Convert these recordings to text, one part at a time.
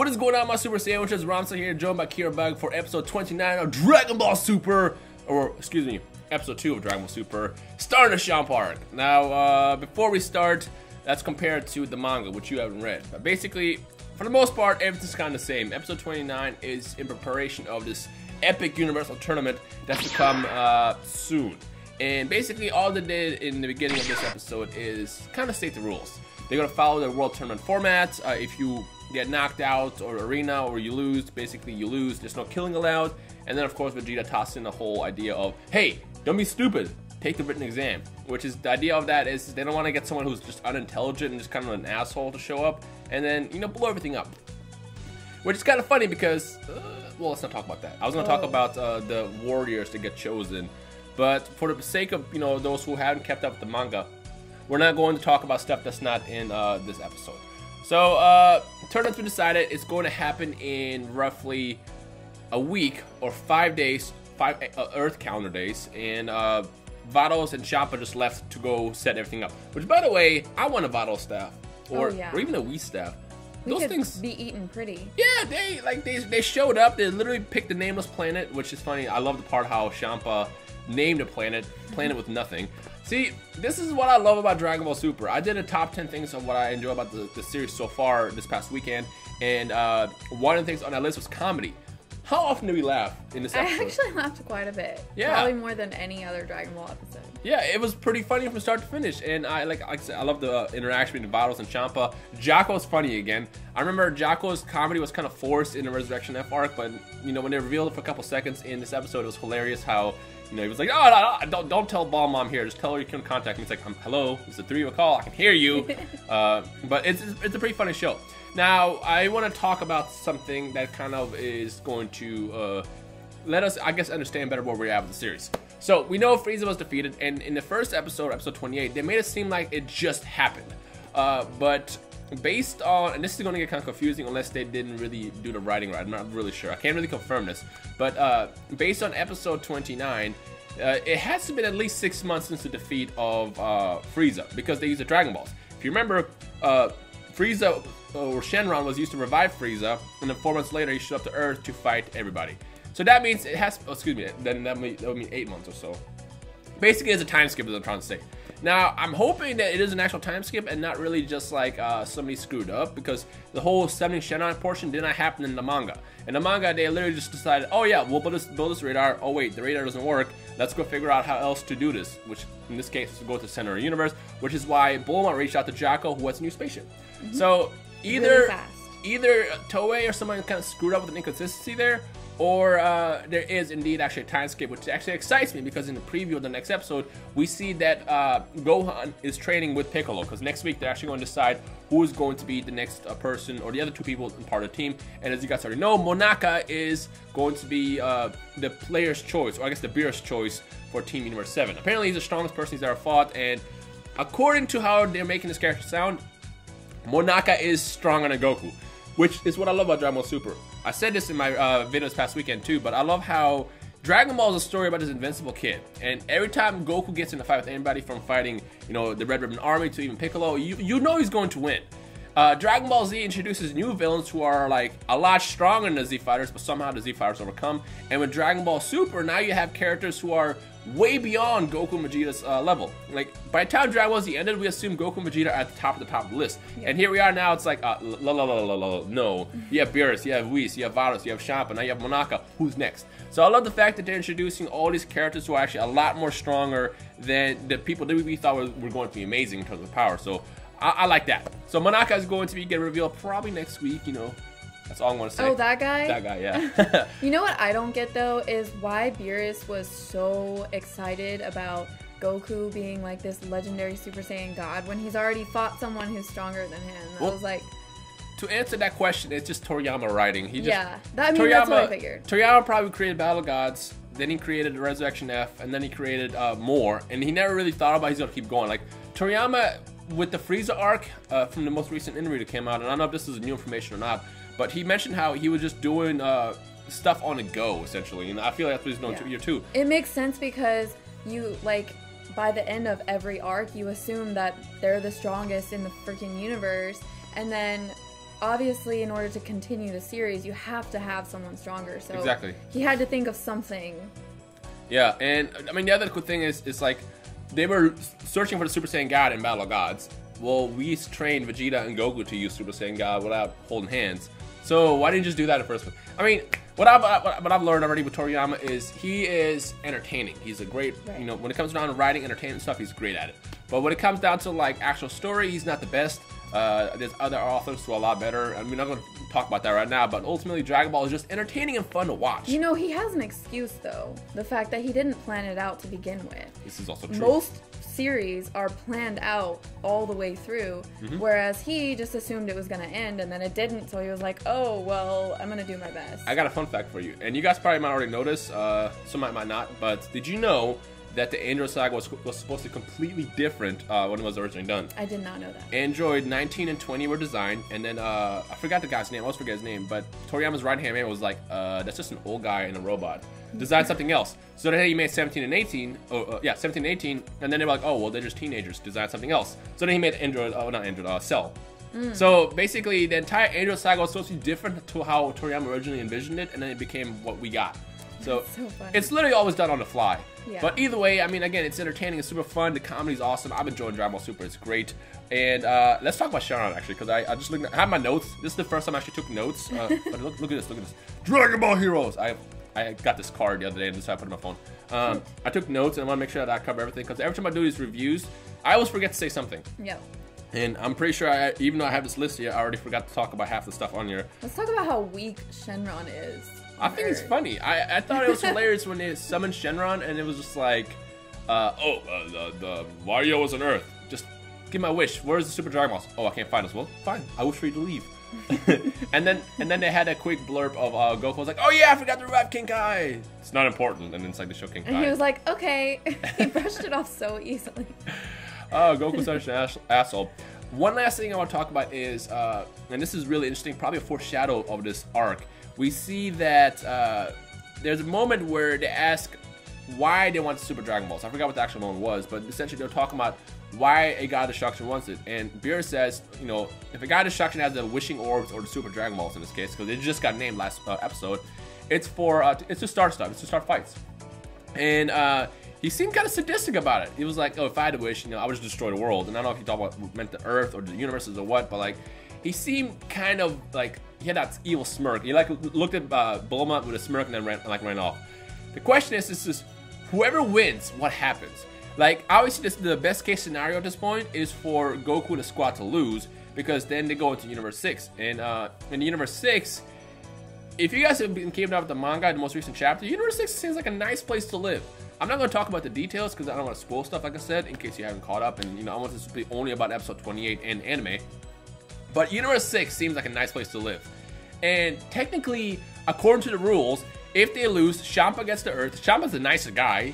What is going on, my Super Sandwiches? Rhymestyle here, joined by Kira Bug for episode 29 of Dragon Ball Super, or excuse me, episode 2 of Dragon Ball Super, starting the Champa arc. Now, before we start, let's compare it to the manga, which you haven't read. But basically, for the most part, everything's kind of the same. Episode 29 is in preparation of this epic universal tournament that's to come soon. And basically, all they did in the beginning of this episode is kind of state the rules. They're going to follow the world tournament format. If you get knocked out or arena or you lose, basically you lose. There's no killing allowed. And then, of course, Vegeta tossed in the whole idea of, hey, don't be stupid. Take the written exam. Which is, the idea of that is they don't want to get someone who's just unintelligent and just kind of an asshole to show up. And then, you know, blow everything up. Which is kind of funny because, well, let's not talk about that. I was going to talk about the warriors that get chosen. But for the sake of, you know, those who haven't kept up with the manga, we're not going to talk about stuff that's not in this episode. So, tournament's been decided. It's going to happen in roughly a week or 5 days, 5 Earth calendar days. And Vados and Champa just left to go set everything up. Which, by the way, I want a Vados staff. Or even a Wii staff. Those things be eaten pretty. Yeah, they showed up. They literally picked the nameless planet, which is funny. I love the part how Champa named a planet with nothing. See, this is what I love about Dragon Ball Super. I did a top 10 things of what I enjoy about the series so far this past weekend, and one of the things on that list was comedy. How often do we laugh in this episode? I actually laughed quite a bit. Yeah. Probably more than any other Dragon Ball episode. Yeah, it was pretty funny from start to finish, and like I said, I love the interaction between Vados and Champa. Jocko's funny again. I remember Jocko's comedy was kind of forced in the Resurrection F arc, but you know when they revealed it for a couple seconds in this episode, it was hilarious how. You know, he was like, oh, no, don't tell Bomb Mom here. Just tell her you can contact me. It's like, hello, it's a 3 call. I can hear you. But it's a pretty funny show. Now, I want to talk about something that kind of is going to let us, I guess, understand better where we're at with the series. So, we know Frieza was defeated, and in the first episode, episode 28, they made it seem like it just happened. But based on, and this is going to get kind of confusing unless they didn't really do the writing right. I'm not really sure. I can't really confirm this. But based on episode 29, it has to have been at least 6 months since the defeat of Frieza, because they used the Dragon Balls. If you remember, Frieza, or Shenron, was used to revive Frieza, and then 4 months later he showed up to Earth to fight everybody. So that means it has, excuse me, then that would mean 8 months or so. Basically, it's a time skip, as I'm trying to say. Now, I'm hoping that it is an actual time skip and not really just like somebody screwed up, because the whole summoning Shenron portion did not happen in the manga. In the manga, they literally just decided, oh yeah, we'll build this radar. Oh wait, the radar doesn't work. Let's go figure out how else to do this, which in this case is to go to the center of the universe, which is why Bulma reached out to Jocko, who has a new spaceship. So either Toei or someone kind of screwed up with an inconsistency there, or there is indeed actually a time skip, which actually excites me, because in the preview of the next episode, we see that Gohan is training with Piccolo, because next week they're actually going to decide who is going to be the next person, or the other two people in part of the team. And as you guys already know, Monaka is going to be the player's choice, or I guess the beer's choice for Team Universe 7. Apparently he's the strongest person he's ever fought, and according to how they're making this character sound, Monaka is stronger than Goku, which is what I love about Dragon Ball Super. I said this in my video this past weekend too, but I love how Dragon Ball is a story about this invincible kid, and every time Goku gets in a fight with anybody, from fighting, you know, the Red Ribbon Army to even Piccolo, you know he's going to win. Dragon Ball Z introduces new villains who are like a lot stronger than the Z Fighters, but somehow the Z Fighters overcome. And with Dragon Ball Super, now you have characters who are way beyond Goku and Vegeta's level. Like, by the time Dragon Ball Z ended, we assumed Goku and Vegeta are at the top of the list. Yeah. And here we are now, it's like, no. You have Beerus, you have Whis, you have Vados, you have Champa, now you have Monaka. Who's next? So I love the fact that they're introducing all these characters who are actually a lot more stronger than the people that we thought were going to be amazing in terms of power. So I like that. So Monaka is going to be getting revealed probably next week, you know. That's all I'm going to say. Oh, that guy? That guy, yeah. You know what I don't get, though, is why Beerus was so excited about Goku being like this legendary Super Saiyan God when he's already fought someone who's stronger than him. I was like... To answer that question, it's just Toriyama writing. That's what I figured. Toriyama probably created Battle Gods, then he created Resurrection F, and then he created more, and he never really thought about he's going to keep going. Like, Toriyama, with the Frieza arc from the most recent interview that came out, and I don't know if this is new information or not, but he mentioned how he was just doing stuff on the go, essentially, and I feel like that's what he's doing here too. It makes sense because you, like, by the end of every arc, you assume that they're the strongest in the freaking universe, and then obviously in order to continue the series, you have to have someone stronger. So exactly. he had to think of something. Yeah, and I mean the other cool thing is like they were searching for the Super Saiyan God in Battle of Gods. Well, we trained Vegeta and Goku to use Super Saiyan God without holding hands. So why didn't you just do that in the first place? I mean, what I've learned already with Toriyama is he is entertaining. He's a great, you know, when it comes down to writing entertainment stuff, he's great at it. But when it comes down to like actual story, he's not the best. There's other authors who are a lot better. I mean, I'm not going to talk about that right now, but ultimately Dragon Ball is just entertaining and fun to watch. You know, he has an excuse though. The fact that he didn't plan it out to begin with. This is also true. Most series are planned out all the way through, whereas he just assumed it was going to end and then it didn't, so he was like, oh, well, I'm going to do my best. I got a fun fact for you, and you guys probably might already know this, some might not, but did you know that the Android saga was supposed to be completely different when it was originally done? I did not know that. Android 19 and 20 were designed, and then I forgot the guy's name, I always forget his name, but Toriyama's right-hand man was like, that's just an old guy and a robot. Design something else. So then he made 17 and 18, 17 and 18, and then they were like, oh, well, they're just teenagers, design something else. So then he made Android, not Android, Cell. So basically, the entire Android saga was supposed to be different to how Toriyama originally envisioned it, and then it became what we got. So it's literally always done on the fly. Yeah. But either way, I mean, again, it's entertaining, it's super fun, the comedy's awesome. I'm enjoying Dragon Ball Super, it's great. And let's talk about Shenron, actually, because I just looked at, I have my notes. This is the first time I actually took notes. But look at this, Dragon Ball Heroes! I got this card the other day and decided to put it on my phone. I took notes and I want to make sure that I cover everything, because every time I do these reviews, I always forget to say something. Yep. And I'm pretty sure, even though I have this list here, I already forgot to talk about half the stuff on here. Let's talk about how weak Shenron is. I think it's funny. I thought it was hilarious when they summoned Shenron and it was just like, the Wario was on Earth. Just give my wish. Where's the Super Dragon Balls? Oh, I can't find us. Well, fine. I wish for you to leave. and then they had a quick blurb of Goku was like, oh yeah, I forgot to revive King Kai. It's not important. And then it's like the show King Kai. And he was like, okay. He brushed it off so easily. Oh, Goku's such an asshole. One last thing I want to talk about is, and this is really interesting, probably a foreshadow of this arc. We see that there's a moment where they ask why they want the Super Dragon Balls. I forgot what the actual moment was, but essentially they're talking about why a God of Destruction wants it. And Beerus says, you know, if a God of Destruction has the Wishing Orbs or the Super Dragon Balls in this case, because they just got named last episode, it's to start stuff. It's to start fights. And he seemed kind of sadistic about it. He was like, oh, if I had a wish, you know, I would just destroy the world. And I don't know if he thought about meant the Earth or the universes or what, but like, he seemed kind of like he had that evil smirk. He like looked at Bulma with a smirk and then ran off. The question is whoever wins, what happens? Like, obviously, the best case scenario at this point is for Goku and the squad to lose, because then they go into Universe 6. And in Universe 6, if you guys have been keeping up with the manga, the most recent chapter, Universe 6 seems like a nice place to live. I'm not going to talk about the details because I don't want to spoil stuff, like I said, in case you haven't caught up. And, you know, I want this to be only about episode 28 and anime. But Universe 6 seems like a nice place to live. And technically, according to the rules, if they lose, Champa gets to Earth. Champa's a nicer guy.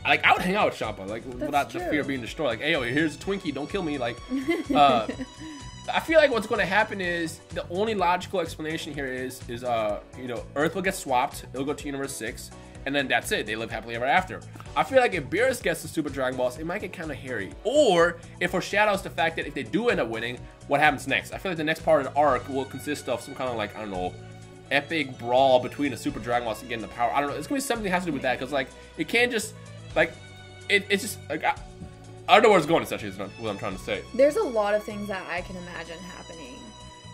Like, I would hang out with Champa, like, without the fear of being destroyed. Like, hey, yo, here's a Twinkie, don't kill me. Like, I feel like what's going to happen is the only logical explanation here is you know, Earth will get swapped. It'll go to Universe 6. And then that's it. They live happily ever after. I feel like if Beerus gets the Super Dragon Balls, it might get kind of hairy. Or it foreshadows the fact that if they do end up winning, what happens next? I feel like the next part of the arc will consist of some kind of, like, I don't know, epic brawl between the Super Dragon Balls and getting the power. I don't know. It's going to be something that has to do with that. Because, like, it can't just, like, it's just, like, I don't know where it's going, essentially, is what I'm trying to say. There's a lot of things that I can imagine happening.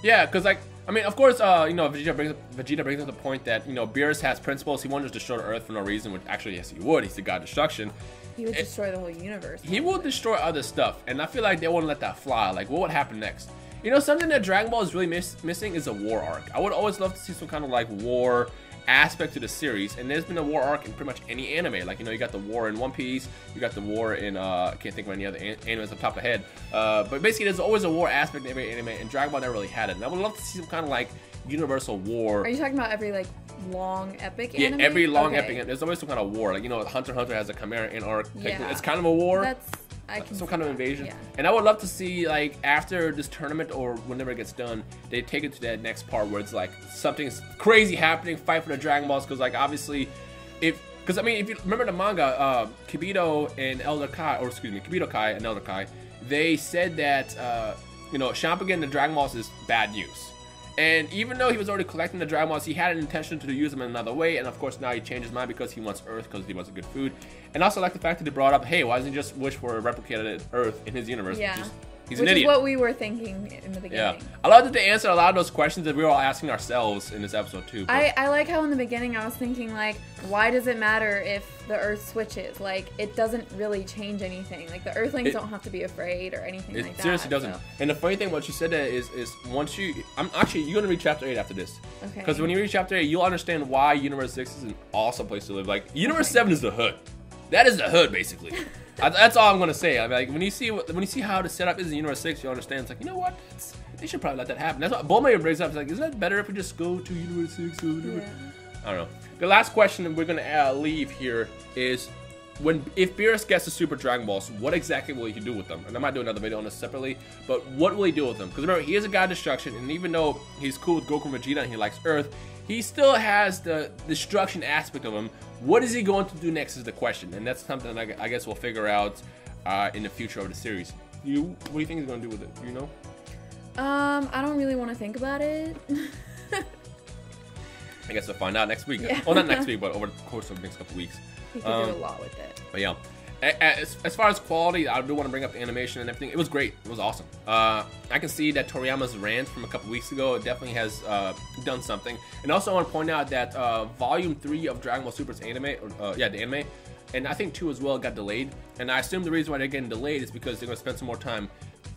Yeah, because, like, I mean, of course, you know, Vegeta brings up the point that, you know, Beerus has principles. He won't just destroy the Earth for no reason, which actually, yes, he would. He's the God of Destruction. He would destroy the whole universe. He will destroy other stuff, and I feel like they won't let that fly. Like, what would happen next? You know, something that Dragon Ball is really missing is a war arc. I would always love to see some kind of, like, war aspect to the series, and there's been a war arc in pretty much any anime. Like, you know, you got the war in One Piece, you got the war in I can't think of any other animes off the top of the head, but basically there's always a war aspect in every anime, and Dragon Ball never really had it. And I would love to see some kind of, like, universal war. Are you talking about every, like, long epic anime? Yeah, every long epic anime. There's always some kind of war. Like, you know, Hunter x Hunter has a Chimera in arc. Yeah. It's kind of a war. That's some kind of invasion. Yeah. And I would love to see, like, after this tournament or whenever it gets done, they take it to that next part where it's like something's crazy happening, fight for the Dragon Balls, because, like, obviously, because I mean, if you remember the manga, Kibito and Elder Kai, or excuse me, Kibito Kai and Elder Kai, they said that you know, Champa getting the Dragon Balls is bad news. And even though he was already collecting the Dragon Balls, he had an intention to use them in another way. And of course, now he changed his mind because he wants Earth, because he wants a good food. And also, I like the fact that they brought up, hey, why doesn't he just wish for a replicated Earth in his universe? Yeah. He's Which an idiot. is what we were thinking in the beginning. Yeah. I love that they answered a lot of those questions that we were all asking ourselves in this episode, too. I like how in the beginning I was thinking, like, why does it matter if the Earth switches? Like, it doesn't really change anything. Like, the Earthlings don't have to be afraid or anything like that. It seriously doesn't. So. And the funny thing, what you said there is once you... you're going to read Chapter 8 after this. Okay. Because when you read Chapter 8, you'll understand why Universe 6 is an awesome place to live. Like, Universe 7 is the hood. That is the hood, basically. That's all I'm gonna say. I mean, like when you see how the setup is in Universe 6, you understand. It's like, you know what? They should probably let that happen. That's what Bulma brings up. It's like, isn't that better if we just go to Universe 6 or whatever? Yeah. I don't know. The last question that we're gonna leave here is, if Beerus gets the Super Dragon Balls, what exactly will he do with them? And I might do another video on this separately. But what will he do with them? Because remember, he is a god of destruction, and even though he's cool with Goku and Vegeta and he likes Earth, he still has the destruction aspect of him. What is he going to do next is the question, and that's something I guess we'll figure out in the future of the series. What do you think he's going to do with it? Do you know? I don't really want to think about it. I guess we'll find out next week. Yeah. Well, not next week, but over the course of the next couple weeks. He could do a lot with it. But yeah. As far as quality, I do want to bring up the animation and everything. It was great. It was awesome. I can see that Toriyama's rant from a couple weeks ago definitely has done something. And also I want to point out that Volume 3 of Dragon Ball Super's anime, the anime, and I think 2 as well, got delayed. And I assume the reason why they're getting delayed is because they're going to spend some more time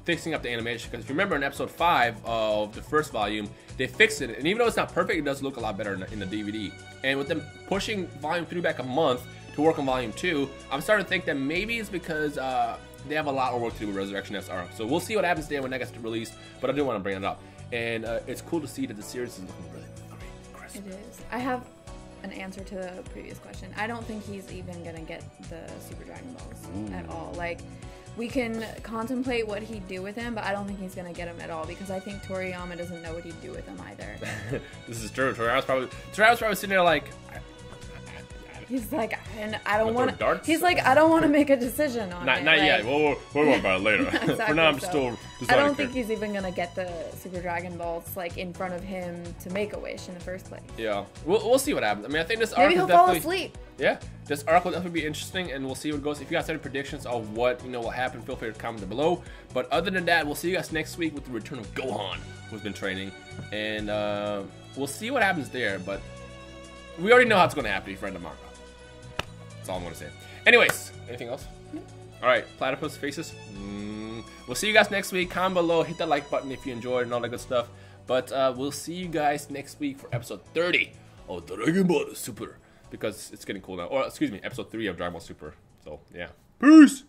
fixing up the animation. Because if you remember in episode 5 of the first volume, they fixed it. And even though it's not perfect, it does look a lot better in the DVD. And with them pushing Volume 3 back a month to work on Volume 2, I'm starting to think that maybe it's because they have a lot of work to do with Resurrection SR. So we'll see what happens there when that gets released, but I do want to bring it up. And it's cool to see that the series is looking really great, crisp. It is. I have an answer to the previous question. I don't think he's even going to get the Super Dragon Balls at all. Like, we can contemplate what he'd do with him, but I don't think he's going to get him at all because I think Toriyama doesn't know what he'd do with him either. This is true. Toriyama's probably sitting there like... He's like, and I don't want to. He's like, I don't want to make a decision on it. Not yet. We'll worry about it later. Exactly. For now, I'm still deciding. I don't think he's even gonna get the Super Dragon Balls like in front of him to make a wish in the first place. Yeah, we'll see what happens. I mean, I think this arc maybe he'll fall asleep. Yeah, this arc will definitely be interesting, and we'll see what goes. If you guys have any predictions of what will happen, feel free to comment down below. But other than that, we'll see you guys next week with the return of Gohan, who's been training, and we'll see what happens there. But we already know how it's gonna happen if you read the manga. That's all I'm gonna say. Anyways, anything else? All right, platypus faces. We'll see you guys next week. Comment below, hit that like button if you enjoyed and all that good stuff. But we'll see you guys next week for episode 30 of Dragon Ball Super, because it's getting cool now. Or excuse me, episode 3 of Dragon Ball Super. So yeah, peace.